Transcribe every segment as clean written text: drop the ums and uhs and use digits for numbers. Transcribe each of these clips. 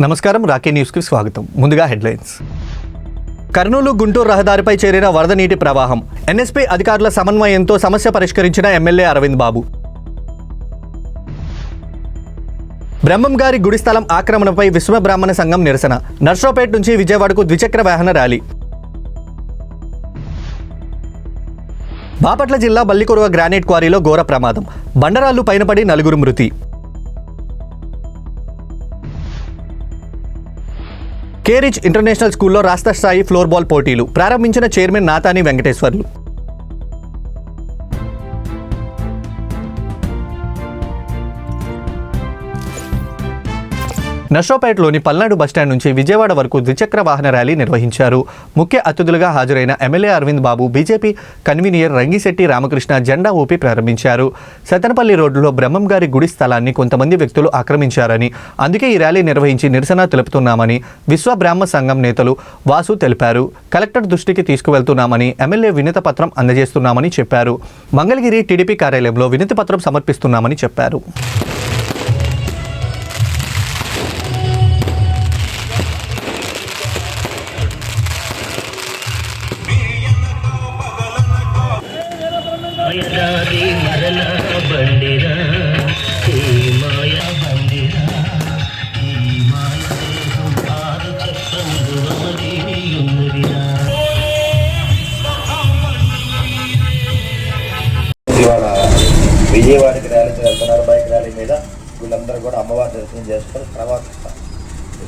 నమస్కారం, రాకే న్యూస్కి స్వాగతం. ముందుగా హెడ్లైన్స్. కర్నూలు గుంటూరు రహదారిపై చేరిన వరద నీటి ప్రవాహం. ఎన్ఎస్పీ అధికారుల సమన్వయంతో సమస్య పరిష్కరించిన ఎమ్మెల్యే అరవింద్ బాబు. బ్రహ్మంగారి గుడి స్థలం ఆక్రమణపై విశ్వబ్రాహ్మణ సంఘం నిరసన. నర్సరావుపేట నుంచి విజయవాడకు ద్విచక్ర వాహన ర్యాలీ. బాపట్ల జిల్లా బల్లికొరువ గ్రానైట్ క్వారీలో ఘోర ప్రమాదం. బండరాళ్లు పైన పడి 4 మృతి. కేరిచ్ ఇంటర్నేషనల్ స్కూల్లో రాష్ట్ర స్థాయి ఫ్లోర్బాల్ పోటీలు ప్రారంభించిన చైర్మన్ నాతాని వెంకటేశ్వర్లు. నర్సరావుపేటలోని పల్నాడు బస్టాండ్ నుంచి విజయవాడ వరకు ద్విచక్ర వాహన ర్యాలీ నిర్వహించారు. ముఖ్య అతిథులుగా హాజరైన ఎమ్మెల్యే అరవింద్ బాబు, బీజేపీ కన్వీనర్ రంగిశెట్టి రామకృష్ణ జెండా ఊపి ప్రారంభించారు. సతనపల్లి రోడ్డులో బ్రహ్మంగారి గుడి స్థలాన్ని కొంతమంది వ్యక్తులు ఆక్రమించారని, అందుకే ఈ ర్యాలీ నిర్వహించి నిరసన తెలుపుతున్నామని విశ్వబ్రాహ్మ సంఘం నేతలు వాసు తెలిపారు. కలెక్టర్ దృష్టికి తీసుకువెళ్తున్నామని, ఎమ్మెల్యే వినతి పత్రం అందజేస్తున్నామని చెప్పారు. మంగళగిరి టీడీపీ కార్యాలయంలో వినతి పత్రం సమర్పిస్తున్నామని చెప్పారు. ఇవాళ విజయవాడకి ర్యాలీకి వెళ్తున్నారు. బైక్ ర్యాలీ మీద వీళ్ళందరూ కూడా అమ్మవారి దర్శనం చేసుకొని తర్వాత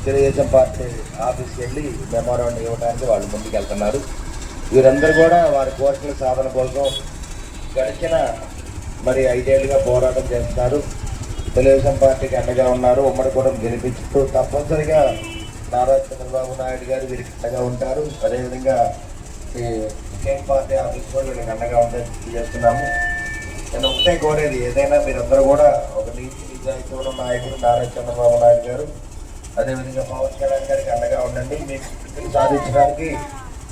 తెలుగుదేశం పార్టీ ఆఫీస్కి వెళ్ళి మెమోరాండం ఇవ్వడానికి వాళ్ళు ముందుకు వెళ్తున్నారు. వీరందరూ కూడా వారి కోరికల సాధన కోసం గడిచిన 5 ఏళ్ళుగా పోరాటం చేస్తున్నారు. తెలుగుదేశం పార్టీకి అండగా ఉన్నారు. ఉమ్మడి కూడా గెలిపించుతూ తప్పనిసరిగా నారా చంద్రబాబు నాయుడు గారు వీరికి అండగా ఉంటారు. అదేవిధంగా ఈ కేం పార్టీ ఆఫీస్ కూడా వీళ్ళకి అండగా ఉంటే చేస్తున్నాము. నేను ఒకటే కోరేది, ఏదైనా మీరందరూ కూడా ఒక నీతి నిజాయితీ ఉన్న నాయకుడు నారా చంద్రబాబు నాయుడు గారు, అదేవిధంగా పవన్ కళ్యాణ్ గారికి అండగా ఉండండి. మీకు సాధించడానికి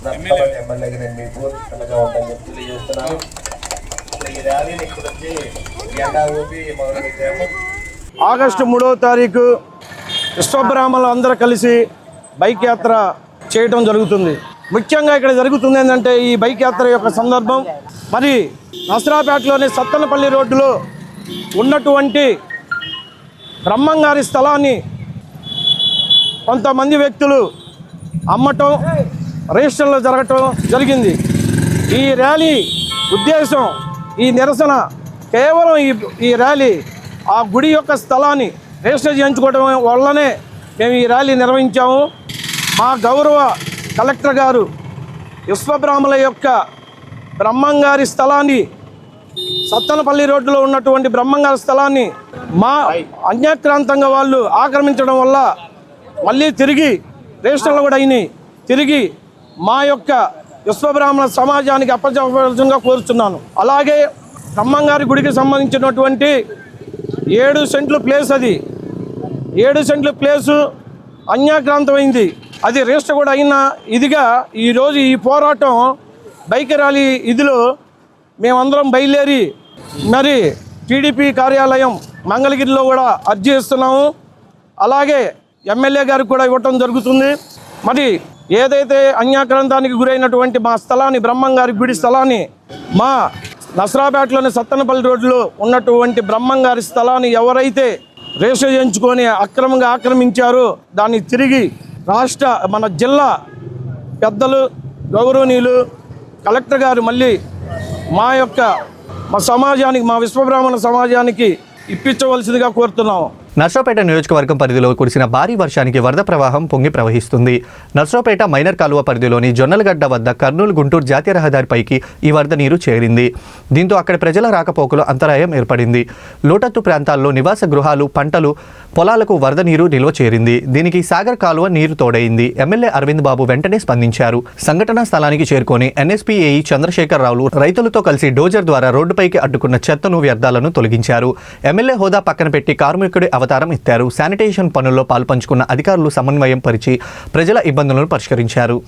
నష్టపడి ఎమ్మెల్యేగా నేను మీకు అండగా ఉంటానని చెప్పి తెలియజేస్తున్నాను. ఈ ర్యాలీని ఇక్కడ వచ్చి జెండా ఊపి మొదలుపెట్టాము. ఆగస్టు 3వ తారీఖు విశ్వబ్రాహ్మణులు అందరూ కలిసి బైక్ యాత్ర చేయటం జరుగుతుంది. ముఖ్యంగా ఇక్కడ జరుగుతుంది ఏంటంటే, ఈ బైక్ యాత్ర యొక్క సందర్భం మరి నర్సరావుపేటలోని సత్తనపల్లి రోడ్డులో ఉన్నటువంటి బ్రహ్మంగారి స్థలాన్ని కొంతమంది వ్యక్తులు అమ్మటం, రిజిస్టర్లో జరగటం జరిగింది. ఈ ర్యాలీ ఉద్దేశం, ఈ నిరసన కేవలం ఈ ర్యాలీ ఆ గుడి యొక్క స్థలాన్ని రిజిస్టర్ చేయించుకోవడం వల్లనే మేము ఈ ర్యాలీ నిర్వహించాము. మా గౌరవ కలెక్టర్ గారు విశ్వబ్రాహ్మణుల యొక్క బ్రహ్మంగారి స్థలాన్ని, సత్తనపల్లి రోడ్డులో ఉన్నటువంటి బ్రహ్మంగారి స్థలాన్ని మా అన్యాక్రాంతంగా వాళ్ళు ఆక్రమించడం వల్ల మళ్ళీ తిరిగి రిజిస్టర్లు కూడా అయినాయి. తిరిగి మా యొక్క విశ్వబ్రాహ్మణ సమాజానికి అప్పచెప్పవలసిందిగా కోరుతున్నాను. అలాగే బ్రహ్మంగారి గుడికి సంబంధించినటువంటి 7 సెంట్లు ప్లేస్, అది 7 సెంట్ల ప్లేసు అన్యాక్రాంతమైంది. అది రిజిస్టర్ కూడా అయిన ఇదిగా ఈరోజు ఈ పోరాటం బైక్ ర్యాలీ ఇదిలో మేమందరం బయలుదేరి మరి టీడీపీ కార్యాలయం మంగళగిరిలో కూడా అర్జీ ఇస్తున్నాము. అలాగే ఎమ్మెల్యే గారికి కూడా ఇవ్వటం జరుగుతుంది. మరి ఏదైతే అన్యాక్రాంతానికి గురైనటువంటి మా స్థలాన్ని, బ్రహ్మంగారి గుడి స్థలాన్ని, మా నర్సరావుపేటలోని సత్తనపల్లి రోడ్డులో ఉన్నటువంటి బ్రహ్మంగారి స్థలాన్ని ఎవరైతే రిజిస్టర్ చేయించుకొని అక్రమంగా ఆక్రమించారో దాన్ని తిరిగి మన జిల్లా పెద్దలు, గౌరవనీయులు కలెక్టర్ గారు మళ్ళీ మా సమాజానికి, మా విశ్వబ్రాహ్మణ సమాజానికి ఇప్పించవలసిందిగా కోరుతున్నాము. నర్సరావుపేట నియోజకవర్గం పరిధిలో కురిసిన భారీ వర్షానికి వరద ప్రవాహం పొంగి ప్రవహిస్తుంది. నర్సరావుపేట మైనర్ కాలువ పరిధిలోని జొన్నలగడ్డ వద్ద కర్నూలు గుంటూరు జాతీయ రహదారిపైకి ఈ వరద నీరు చేరింది. దీంతో అక్కడి ప్రజల రాకపోకలు అంతరాయం ఏర్పడింది. లోతట్టు ప్రాంతాల్లో నివాస గృహాలు, పంటలు, పొలాలకు వరద నీరు నిల్వ చేరింది. దీనికి సాగర్ కాలువ నీరు తోడైంది. ఎమ్మెల్యే అరవింద్ బాబు వెంటనే స్పందించారు. సంఘటనా స్థలానికి చేరుకొని ఎన్ఎస్పీ ఏఈ చంద్రశేఖరరావులు రైతులతో కలిసి డోజర్ ద్వారా రోడ్డుపైకి అడ్డుకున్న చెత్తను, వ్యర్థాలను తొలగించారు. ఎమ్మెల్యే హోదా పక్కన పెట్టి కార్మికుడి అవతారం ఎత్తారు. శానిటేషన్ పనుల్లో పాల్పంచుకున్న అధికారులు సమన్వయం పరిచి ప్రజల ఇబ్బందులను పరిష్కరించారు.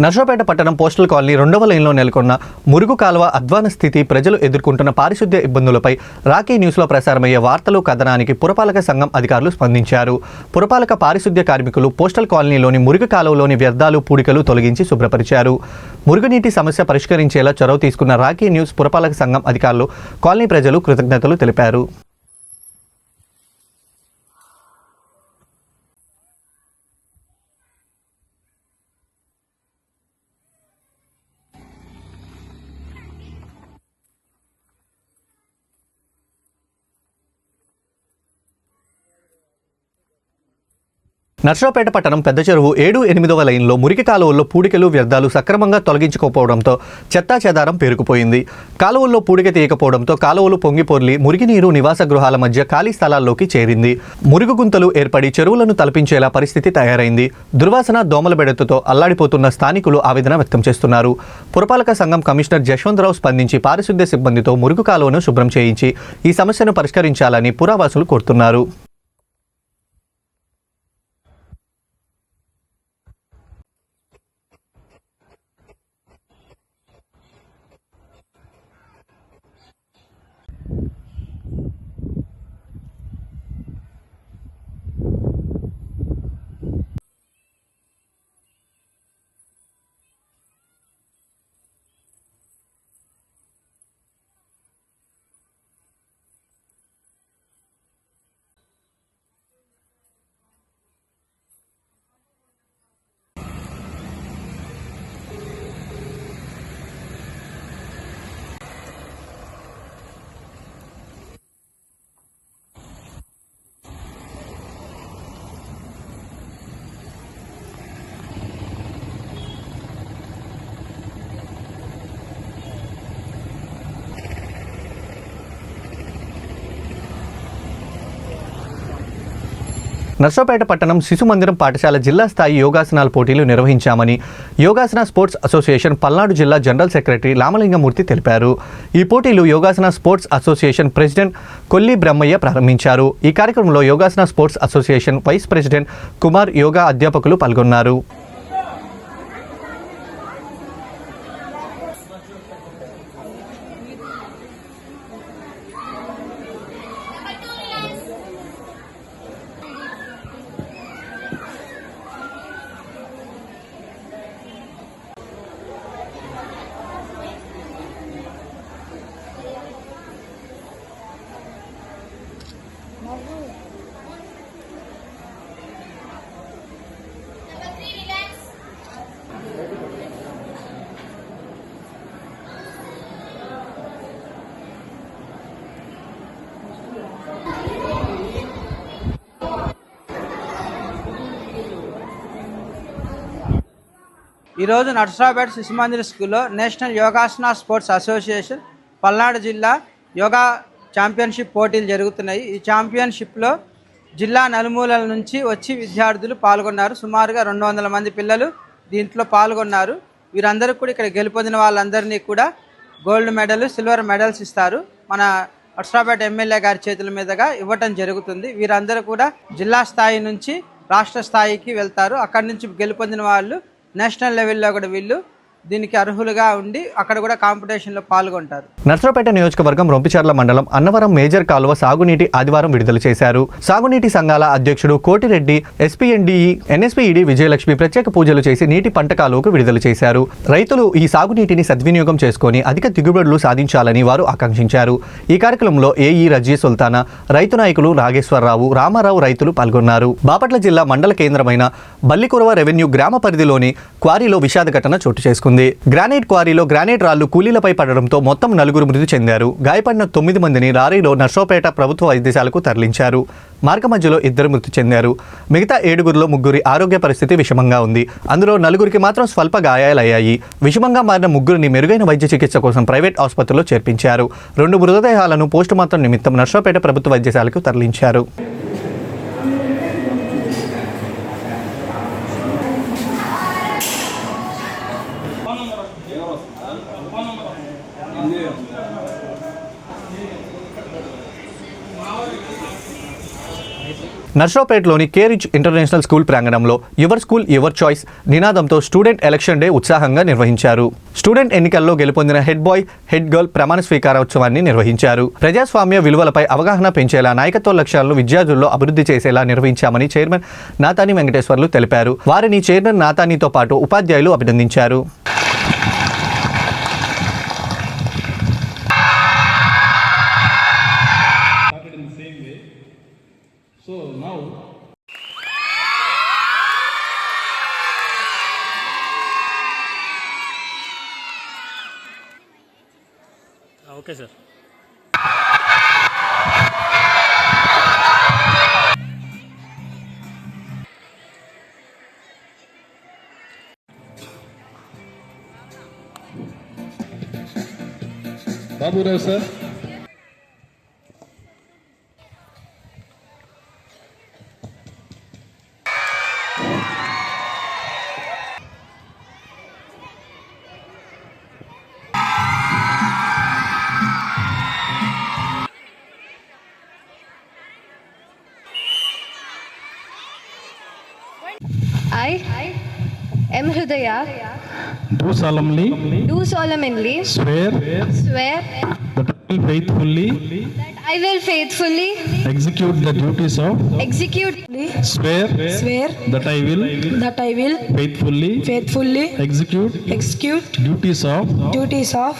నర్సరావుపేట పట్టణం పోస్టల్ కాలనీ 2వ లైన్లో నెలకొన్న మురుగు కాలువ అధ్వాన స్థితి, ప్రజలు ఎదుర్కొంటున్న పారిశుద్ధ్య ఇబ్బందులపై రాకీ న్యూస్లో ప్రసారమయ్యే వార్తలు కథనానికి పురపాలక సంఘం అధికారులు స్పందించారు. పురపాలక పారిశుద్ధ్య కార్మికులు పోస్టల్ కాలనీలోని మురుగు కాలువలోని వ్యర్థాలు, పూడికలు తొలగించి శుభ్రపరిచారు. మురుగునీటి సమస్య పరిష్కరించేలా చొరవ తీసుకున్న రాకీ న్యూస్ పురపాలక సంఘం అధికారులు, కాలనీ ప్రజలు కృతజ్ఞతలు తెలిపారు. నర్సరావుపేట పట్టణం పెద్ద చెరువు 7, 8వ లైన్లో మురికి కాలువల్లో పూడికలు, వ్యర్థాలు సక్రమంగా తొలగించుకోకపోవడంతో చెత్తా చెదారం పేరుకుపోయింది. కాలువల్లో పూడిక తీయకపోవడంతో కాలువలు పొంగిపొర్లి మురికినీరు నివాస గృహాల మధ్య ఖాళీ స్థలాల్లోకి చేరింది. మురుగు గుంతలు ఏర్పడి చెరువులను తలపించేలా పరిస్థితి తయారైంది. దుర్వాసన, దోమల బెడతతో అల్లాడిపోతున్న స్థానికులు ఆవేదన వ్యక్తం చేస్తున్నారు. పురపాలక సంఘం కమిషనర్ జశ్వంతరావు స్పందించి పారిశుద్ధ్య సిబ్బందితో మురుగు కాలువను శుభ్రం చేయించి ఈ సమస్యను పరిష్కరించాలని పురవాసులు కోరుతున్నారు. నర్సరావుపేట పట్టణం శిశు మందిరం పాఠశాల జిల్లా స్థాయి యోగాసనాల పోటీలు నిర్వహించామని యోగాసన స్పోర్ట్స్ అసోసియేషన్ పల్నాడు జిల్లా జనరల్ సెక్రటరీ రామలింగమూర్తి తెలిపారు. ఈ పోటీలు Yogasana sports association president Kolli Brahmaiah ప్రారంభించారు. ఈ కార్యక్రమంలో Yogasana sports association vice president Kumar, యోగా అధ్యాపకులు పాల్గొన్నారు. ఈరోజు నర్సరావుపేట శిశు మందిర్ స్కూల్లో national Yogasana sports association Palnadu జిల్లా యోగా ఛాంపియన్షిప్ పోటీలు జరుగుతున్నాయి. ఈ ఛాంపియన్షిప్లో జిల్లా నలుమూలల నుంచి వచ్చి విద్యార్థులు పాల్గొన్నారు. సుమారుగా 200 మంది పిల్లలు దీంట్లో పాల్గొన్నారు. వీరందరూ కూడా ఇక్కడ గెలుపొందిన వాళ్ళందరినీ కూడా గోల్డ్ మెడల్, సిల్వర్ మెడల్స్ ఇస్తారు. మన నర్సరావుపేట ఎమ్మెల్యే గారి చేతుల మీదుగా ఇవ్వటం జరుగుతుంది. వీరందరూ కూడా జిల్లా స్థాయి నుంచి రాష్ట్ర స్థాయికి వెళ్తారు. అక్కడి నుంచి గెలుపొందిన వాళ్ళు నేషనల్ లెవెల్లో కూడా వీళ్ళు దీనికి అర్హులుగా ఉండి అక్కడ కూడా కాంపిటీషన్లో పాల్గొంటారు. నర్సరావుపేట నియోజకవర్గం రొంపిచర్ల మండలం అన్నవరం మేజర్ కాలువ సాగునీటి ఆదివారం విడుదల చేశారు. సాగునీటి సంఘాల అధ్యక్షుడు కోటిరెడ్డి, ఎస్పీఎన్డీఈ, ఎన్ఎస్పీఈడి విజయలక్ష్మి ప్రత్యేక పూజలు చేసి నీటి పంట కాలువకు విడుదల చేశారు. రైతులు ఈ సాగునీటిని సద్వినియోగం చేసుకుని అధిక దిగుబడులు సాధించాలని వారు ఆకాంక్షించారు. ఈ కార్యక్రమంలో ఏఈ రజీ సుల్తానా, రైతు నాయకులు నాగేశ్వరరావు, రామారావు రైతులు పాల్గొన్నారు. బాపట్ల జిల్లా మండల కేంద్రమైన బల్లికురవ రెవెన్యూ గ్రామ పరిధిలోని క్వారీలో విషాద ఘటన చోటు చేసుకుంది. గ్రానైట్ క్వారీలో గ్రానైట్ రాళ్లు కూలీలపై పడడంతో మొత్తం 4 మృతి చెందారు. గాయపడిన 9 మందిని లారీలో నర్సరావుపేట ప్రభుత్వ వైద్యశాలకు తరలించారు. మార్గ మధ్యలో 2 మృతి చెందారు. మిగతా 7గురిలో 3 ఆరోగ్య పరిస్థితి విషమంగా ఉంది. అందులో 4 మాత్రం స్వల్ప గాయాలయ్యాయి. విషమంగా మారిన 3 మెరుగైన వైద్య చికిత్స కోసం ప్రైవేట్ ఆసుపత్రిలో చేర్పించారు. 2 మృతదేహాలను పోస్టుమార్టం నిమిత్తం నర్సరావుపేట ప్రభుత్వ వైద్యశాలకు తరలించారు. నర్సరావుపేటలోని కేరిచ్ ఇంటర్నేషనల్ స్కూల్ ప్రాంగణంలో యువర్ స్కూల్ యువర్ చాయిస్ నినాదంతో స్టూడెంట్ ఎలక్షన్ డే ఉత్సాహంగా నిర్వహించారు. స్టూడెంట్ ఎన్నికల్లో గెలుపొందిన హెడ్ బాయ్, హెడ్ గర్ల్ ప్రమాణ స్వీకారోత్సవాన్ని నిర్వహించారు. ప్రజాస్వామ్య విలువలపై అవగాహన పెంచేలా, నాయకత్వ లక్ష్యాలను విద్యార్థుల్లో అభివృద్ధి చేసేలా నిర్వహించామని చైర్మన్ నాతాని వెంకటేశ్వర్లు తెలిపారు. వారిని చైర్మన్ నాతానితో పాటు ఉపాధ్యాయులు అభినందించారు. Okay sir. Baburao sir. I am Hridaya. Do solemnly swear that I will faithfully execute the duties of swear that I will faithfully execute duties of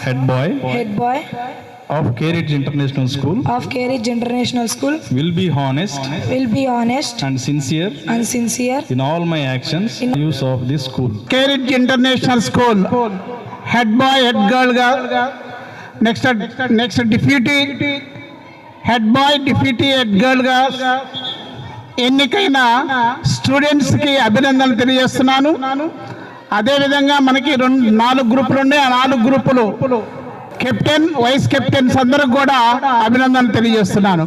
head boy of Cambridge International School will be honest and sincere in all my actions in use of this school. Cambridge International School head boy, head girl ga next deputy head boy, deputy head girl ga ఎన్నికైన students కి అభినందనలు తెలియజేస్తున్నాను. అదే విధంగా మనకి 4 గ్రూపులు ఉన్నాయి. ఆ 4 గ్రూపులు కెప్టెన్, వైస్ కెప్టెన్స్ అందరికి కూడా అభినందనలు తెలియజేస్తున్నాను.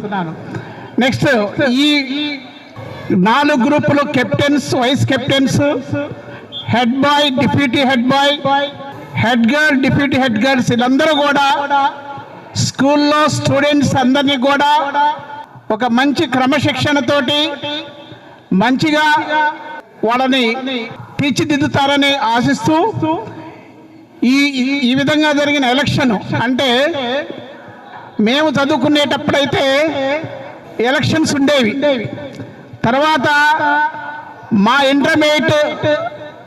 నెక్స్ట్ ఈ 4 గ్రూపులు captains, vice captains, head boy, deputy head boy, head girl, deputy head girls వీళ్ళందరూ కూడా స్కూల్లో స్టూడెంట్స్ అందరినీ కూడా ఒక మంచి క్రమశిక్షణతోటి మంచిగా వాళ్ళని తీర్చిదిద్దుతారని ఆశిస్తూ ఈ విధంగా జరిగిన ఎలక్షన్ అంటే మేము చదువుకునేటప్పుడైతే ఎలక్షన్స్ ఉండేవి. తర్వాత మా ఇంటర్మీడియట్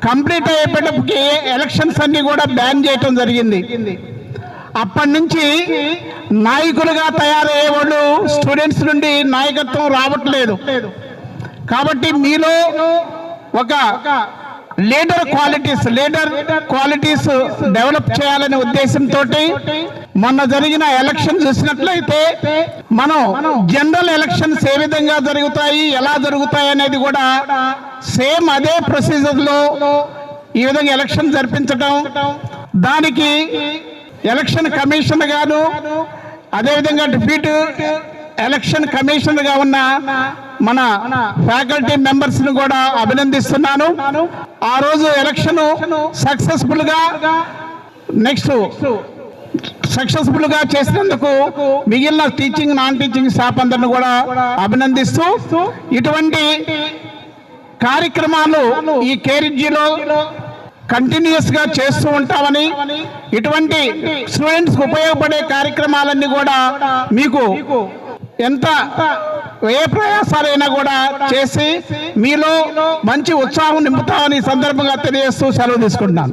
కంప్లీట్ అయ్యేటప్పటికి ఎలక్షన్స్ అన్నీ కూడా బ్యాన్ చేయటం జరిగింది. అప్పటి నుంచి నాయకులుగా తయారయ్యే వాళ్ళు స్టూడెంట్స్ నుండి నాయకత్వం రావట్లేదు. కాబట్టి మీలో ఒక లీడర్ క్వాలిటీస్ డెవలప్ చేయాలనే ఉద్దేశంతో మొన్న జరిగిన ఎలక్షన్ చూసినట్లయితే మనం జనరల్ ఎలక్షన్స్ ఏ విధంగా జరుగుతాయి, ఎలా జరుగుతాయి అనేది కూడా సేమ్ అదే ప్రొసీజర్లో ఈ విధంగా ఎలక్షన్ జరిపించడం, దానికి ఎలక్షన్ కమిషన్ గాను అదేవిధంగా డిప్యూటీ ఎలక్షన్ కమిషనర్ గా ఉన్న మన ఫ్యాకల్టీ మెంబర్స్ ను కూడా అభినందిస్తున్నాను. ఆ రోజు ఎలక్షన్ సక్సెస్ఫుల్ గా చేసినందుకు మిగిలిన టీచింగ్, నాన్ టీచింగ్ స్టాఫ్ అందరిని కూడా అభినందిస్తూ ఇటువంటి కార్యక్రమాలు ఈ కేరిడ్జిలో కంటిన్యూస్ గా చేస్తూ ఉంటామని, ఇటువంటి స్టూడెంట్స్ కు ఉపయోగపడే కార్యక్రమాలన్నీ కూడా మీకు ఎంత ఏ ప్రయాసాలైనా కూడా చేసి మీలో మంచి ఉత్సాహం నింపుతామని సందర్భంగా తెలియజేస్తూ సెలవు తీసుకుంటున్నాను.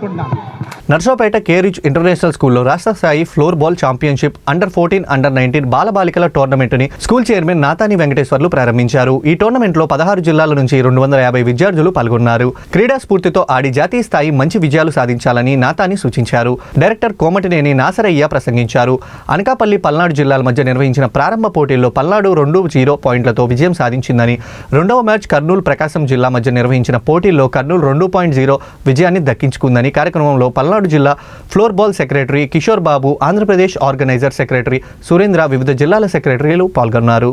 నర్సరావుపేట కేరిచ్ ఇంటర్నేషనల్ స్కూల్లో రాష్ట్ర స్థాయి floor ball championship under, under బాలబాలికల టోర్నమెంట్ని స్కూల్ చైర్మన్ నాతాని వెంకటేశ్వర్లు ప్రారంభించారు. ఈ టోర్నమెంట్లో 16 జిల్లాల నుంచి 250 విద్యార్థులు పాల్గొన్నారు. క్రీడా స్ఫూర్తితో ఆడి జాతీయ స్థాయి మంచి విజయాలు సాధించాలని నాతాని సూచించారు. డైరెక్టర్ కోమటినేని నాసరయ్య ప్రసంగించారు. అనకాపల్లి, పల్నాడు జిల్లాల మధ్య నిర్వహించిన ప్రారంభ పోటీల్లో పల్నాడు 2-0 పాయింట్లతో విజయం సాధించిందని, రెండవ మ్యాచ్ కర్నూలు, ప్రకాశం జిల్లా మధ్య నిర్వహించిన పోటీల్లో కర్నూలు 2.0 విజయాన్ని దక్కించుకుందని కార్యక్రమంలో పల్నాడు జిల్లా floor ball secretary Kishore Babu, Andhra Pradesh organiser secretary Surendra, వివిధ జిల్లాల సెక్రటరీలు పాల్గొన్నారు.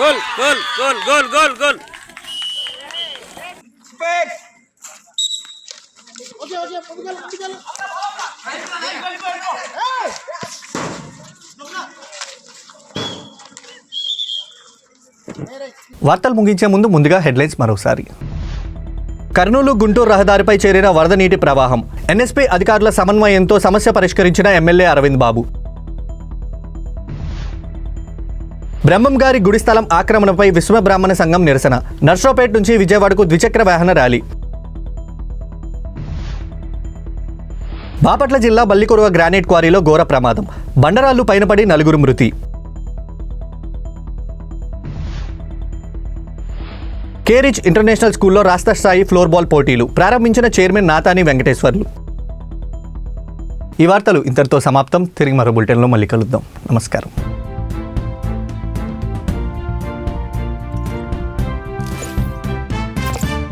Goal goal goal goal goal goal. వార్తలు ముగించే ముందుగా హెడ్లైన్స్ మరోసారి. కర్నూలు గుంటూరు రహదారిపై చేరిన వరద నీటి ప్రవాహం. ఎన్ఎస్పీ అధికారుల సమన్వయంతో సమస్య పరిష్కరించిన ఎమ్మెల్యే అరవింద్ బాబు. బ్రహ్మంగారి గుడి స్థలం ఆక్రమణపై విశ్వ బ్రాహ్మణ సంఘం నిరసన. నర్సరావుపేట నుంచి విజయవాడకు ద్విచక్ర వాహన ర్యాలీ. బాపట్ల జిల్లా బల్లికొరువ గ్రానైట్ క్వారీలో ఘోర ప్రమాదం. బండరాళ్లు పైనపడి 4 మృతి. కేరిచ్ ఇంటర్నేషనల్ స్కూల్లో రాష్ట్ర స్థాయి ఫ్లోర్ బాల్ పోటీలు ప్రారంభించిన చైర్మన్ నాతాని వెంకటేశ్వర్లు. ఈ వార్తలు ఇంతటితో సమాప్తం. తిరిగి మరో బులెటిన్లో మళ్ళీ కలుద్దాం. నమస్కారం.